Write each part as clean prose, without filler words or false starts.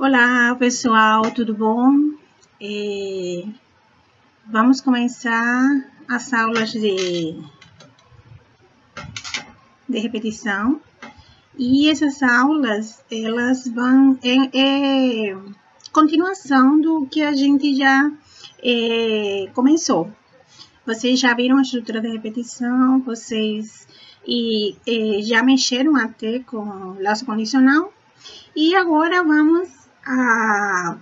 Olá, pessoal, tudo bom? Vamos começar as aulas de repetição. E essas aulas, elas vão... continuação do que a gente já começou. Vocês já viram a estrutura de repetição, vocês já mexeram até com laço condicional. E agora vamos a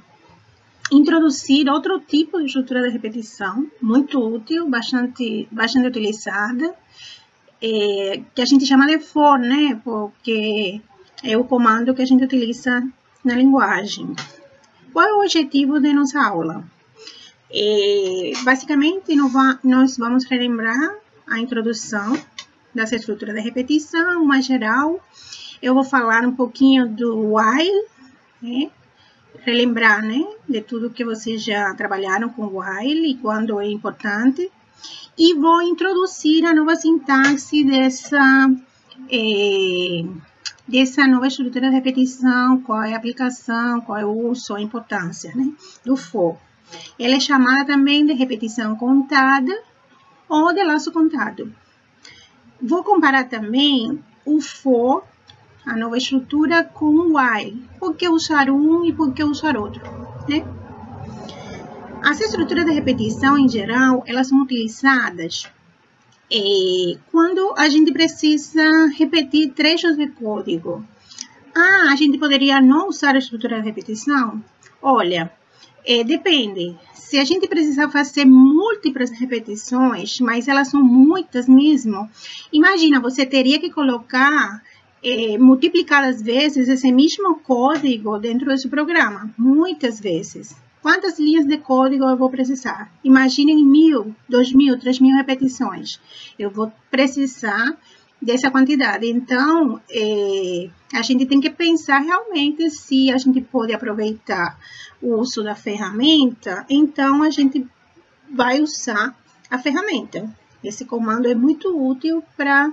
introduzir outro tipo de estrutura de repetição, muito útil, bastante utilizada, que a gente chama de for, né? Porque é o comando que a gente utiliza na linguagem. Qual é o objetivo de nossa aula? Basicamente, nós vamos relembrar a introdução das estruturas de repetição, uma geral. Eu vou falar um pouquinho do while, né? Relembrar, né, de tudo que vocês já trabalharam com while e quando é importante. E vou introduzir a nova sintaxe dessa nova estrutura de repetição, qual é a aplicação, qual é o uso, a importância, né, do for. Ela é chamada também de repetição contada ou de laço contado. Vou comparar também o for, a nova estrutura, com o while. Por que usar um e por que usar outro, né? As estruturas de repetição, em geral, elas são utilizadas quando a gente precisa repetir trechos de código. A gente poderia não usar a estrutura de repetição? Olha, depende. Se a gente precisar fazer múltiplas repetições, mas elas são muitas mesmo, imagina, você teria que colocar multiplicadas vezes esse mesmo código dentro desse programa, muitas vezes. Quantas linhas de código eu vou precisar? Imaginem 1.000, 2.000, 3.000 repetições. Eu vou precisar dessa quantidade. Então, a gente tem que pensar realmente se a gente pode aproveitar o uso da ferramenta. Então, a gente vai usar a ferramenta. Esse comando é muito útil para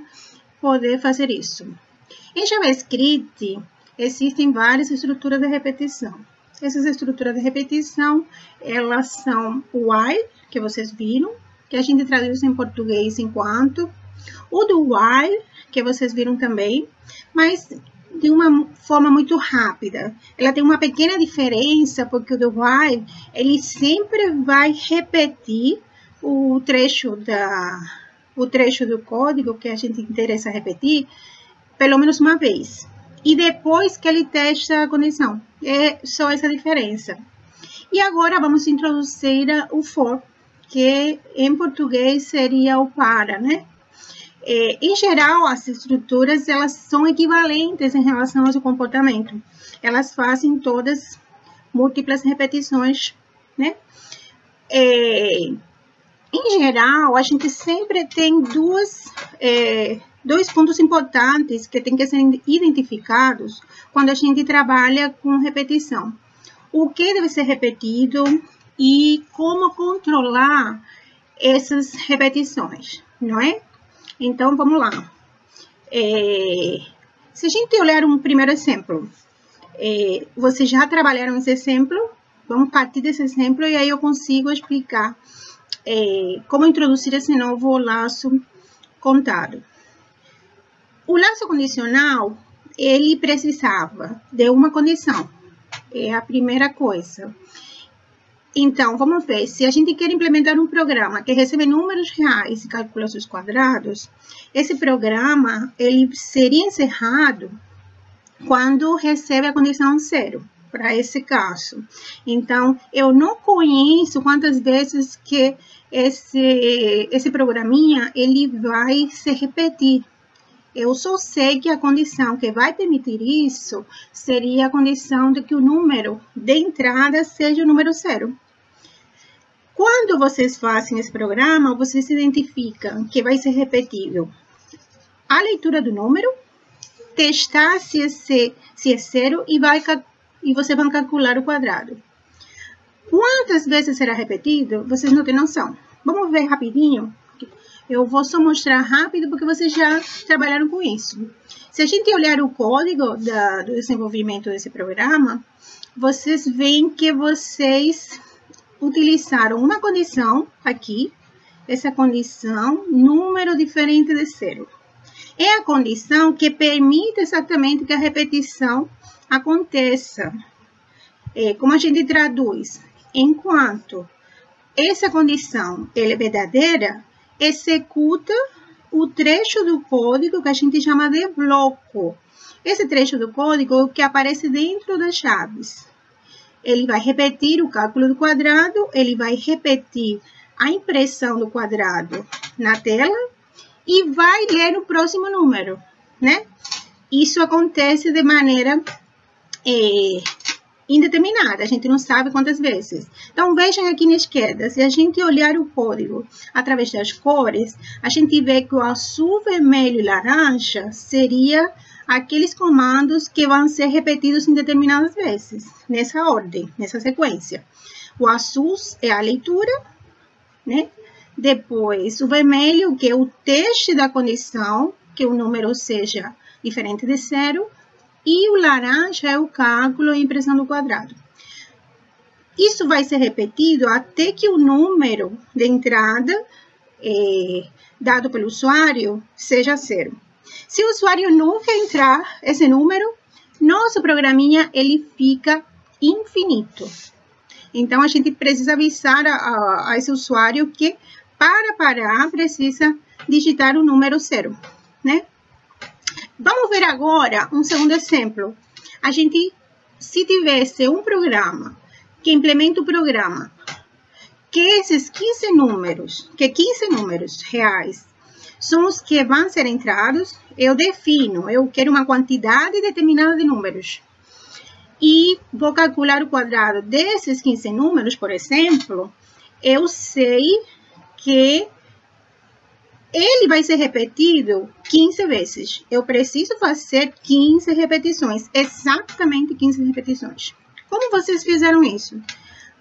poder fazer isso. Em JavaScript, existem várias estruturas de repetição. Essas estruturas de repetição, elas são o while, que vocês viram, que a gente traduz em português enquanto. O do while, que vocês viram também, mas de uma forma muito rápida. Ela tem uma pequena diferença, porque o do while, ele sempre vai repetir o trecho do código que a gente interessa repetir, pelo menos uma vez. E depois que ele testa a condição. É só essa diferença. E agora vamos introduzir o for, que em português seria o para, né? Em geral, as estruturas, elas são equivalentes em relação ao seu comportamento. Elas fazem todas múltiplas repetições, né? Em geral, a gente sempre tem dois pontos importantes que têm que ser identificados quando a gente trabalha com repetição. O que deve ser repetido e como controlar essas repetições, não é? Então, vamos lá. Se a gente olhar um primeiro exemplo, vocês já trabalharam esse exemplo? Vamos partir desse exemplo e aí eu consigo explicar como introduzir esse novo laço contado. O laço condicional, ele precisava de uma condição. É a primeira coisa. Então, vamos ver. Se a gente quer implementar um programa que recebe números reais e calcula seus quadrados, esse programa, ele seria encerrado quando recebe a condição 0, para esse caso. Então, eu não conheço quantas vezes que esse programinha, ele vai se repetir. Eu só sei que a condição que vai permitir isso seria a condição de que o número de entrada seja o número 0. Quando vocês fazem esse programa, vocês identificam que vai ser repetível a leitura do número, testar se é 0 e você vai calcular o quadrado. Quantas vezes será repetido, vocês não têm noção. Vamos ver rapidinho. Eu vou só mostrar rápido porque vocês já trabalharam com isso. Se a gente olhar o código do desenvolvimento desse programa, vocês veem que vocês utilizaram uma condição aqui, essa condição, número diferente de 0. É a condição que permite exatamente que a repetição aconteça. Como a gente traduz? Enquanto essa condição ela é verdadeira, executa o trecho do código que a gente chama de bloco. Esse trecho do código é o que aparece dentro das chaves. Ele vai repetir o cálculo do quadrado, ele vai repetir a impressão do quadrado na tela e vai ler o próximo número, né? Isso acontece de maneira indeterminada, a gente não sabe quantas vezes. Então, vejam aqui na esquerda, se a gente olhar o código através das cores, a gente vê que o azul, vermelho e laranja seria aqueles comandos que vão ser repetidos em determinadas vezes, nessa ordem, nessa sequência. O azul é a leitura, né? Depois, o vermelho, que é o teste da condição, que o número seja diferente de 0. E o laranja é o cálculo e impressão do quadrado. Isso vai ser repetido até que o número de entrada dado pelo usuário seja 0. Se o usuário nunca entrar esse número, nosso programinha ele fica infinito. Então, a gente precisa avisar a esse usuário que para parar precisa digitar o número 0, né? Vamos ver agora um segundo exemplo. A gente, se tivesse um programa que implementa o programa, que esses 15 números reais são os que vão ser entrados, eu defino, eu quero uma quantidade determinada de números. E vou calcular o quadrado desses 15 números, por exemplo, eu sei que ele vai ser repetido 15 vezes. Eu preciso fazer 15 repetições, exatamente 15 repetições. Como vocês fizeram isso?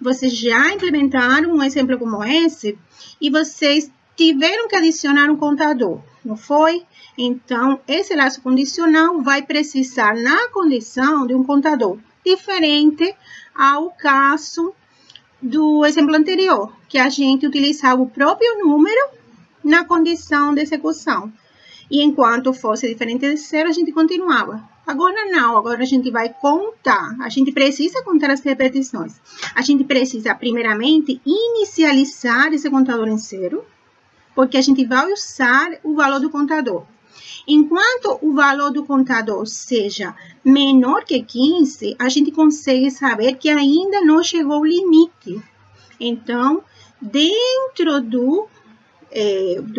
Vocês já implementaram um exemplo como esse e vocês tiveram que adicionar um contador, não foi? Então, esse laço condicional vai precisar na condição de um contador, diferente ao caso do exemplo anterior, que a gente utilizava o próprio número na condição de execução. E enquanto fosse diferente de 0, a gente continuava. Agora não, agora a gente vai contar. A gente precisa contar as repetições. A gente precisa, primeiramente, inicializar esse contador em 0, porque a gente vai usar o valor do contador. Enquanto o valor do contador seja menor que 15, a gente consegue saber que ainda não chegou o limite. Então, dentro do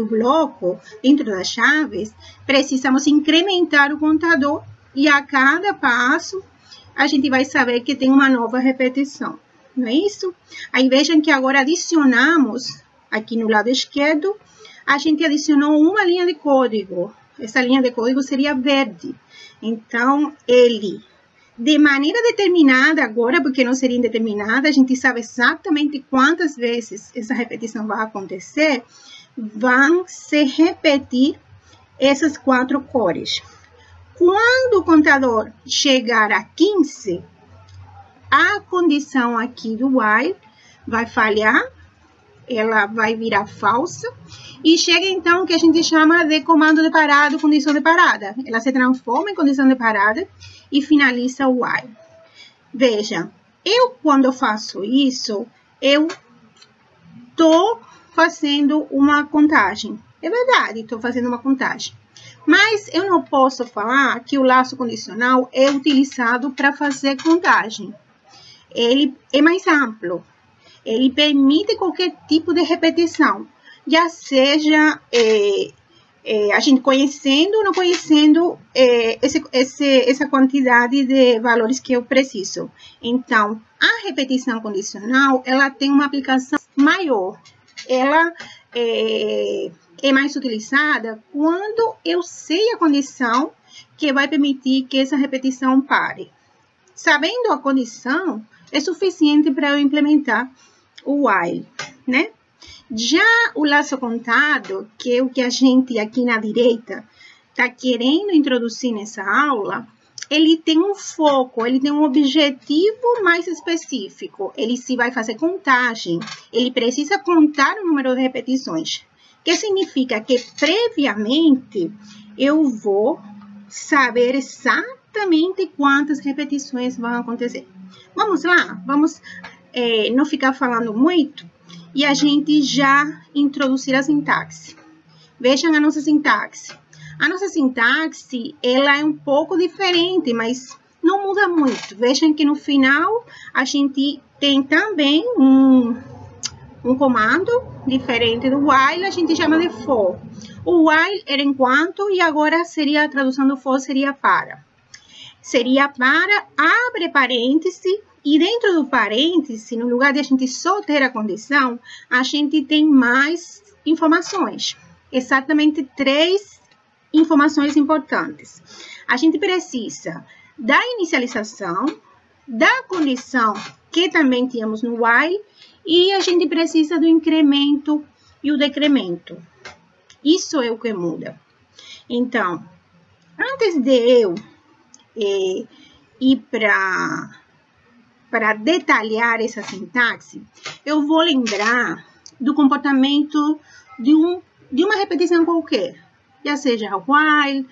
bloco, dentro das chaves, precisamos incrementar o contador e a cada passo a gente vai saber que tem uma nova repetição, não é isso? Aí vejam que agora adicionamos, aqui no lado esquerdo, a gente adicionou uma linha de código. Essa linha de código seria verde. Então, ele, de maneira determinada agora, porque não seria indeterminada, a gente sabe exatamente quantas vezes essa repetição vai acontecer, vão se repetir essas 4 cores. Quando o contador chegar a 15, a condição aqui do while vai falhar, ela vai virar falsa, e chega então o que a gente chama de comando de parada, condição de parada. Ela se transforma em condição de parada e finaliza o while. Veja, quando eu faço isso, eu estou fazendo uma contagem. É verdade, estou fazendo uma contagem. Mas eu não posso falar que o laço condicional é utilizado para fazer contagem. Ele é mais amplo. Ele permite qualquer tipo de repetição. Já seja a gente conhecendo ou não conhecendo essa quantidade de valores que eu preciso. Então, a repetição condicional, ela tem uma aplicação maior. Ela é mais utilizada quando eu sei a condição que vai permitir que essa repetição pare. Sabendo a condição, é suficiente para eu implementar o while, né? Já o laço contado, que é o que a gente aqui na direita está querendo introduzir nessa aula, ele tem um foco, ele tem um objetivo mais específico. Ele se vai fazer contagem, ele precisa contar o número de repetições. Que significa que previamente eu vou saber exatamente quantas repetições vão acontecer. Vamos lá, vamos não ficar falando muito e a gente já introduzir a sintaxe. Vejam a nossa sintaxe. A nossa sintaxe, ela é um pouco diferente, mas não muda muito. Vejam que no final a gente tem também um comando diferente do while, a gente chama de for. O while era enquanto e agora seria a tradução do for seria para. Seria para, abre parêntese, e dentro do parêntese, no lugar de a gente só ter a condição, a gente tem mais informações. Exatamente 3 informações importantes. A gente precisa da inicialização, da condição que também tínhamos no while, e a gente precisa do incremento e o decremento. Isso é o que muda. Então, antes de eu ir para detalhar essa sintaxe, eu vou lembrar do comportamento de uma repetição qualquer, já seja while,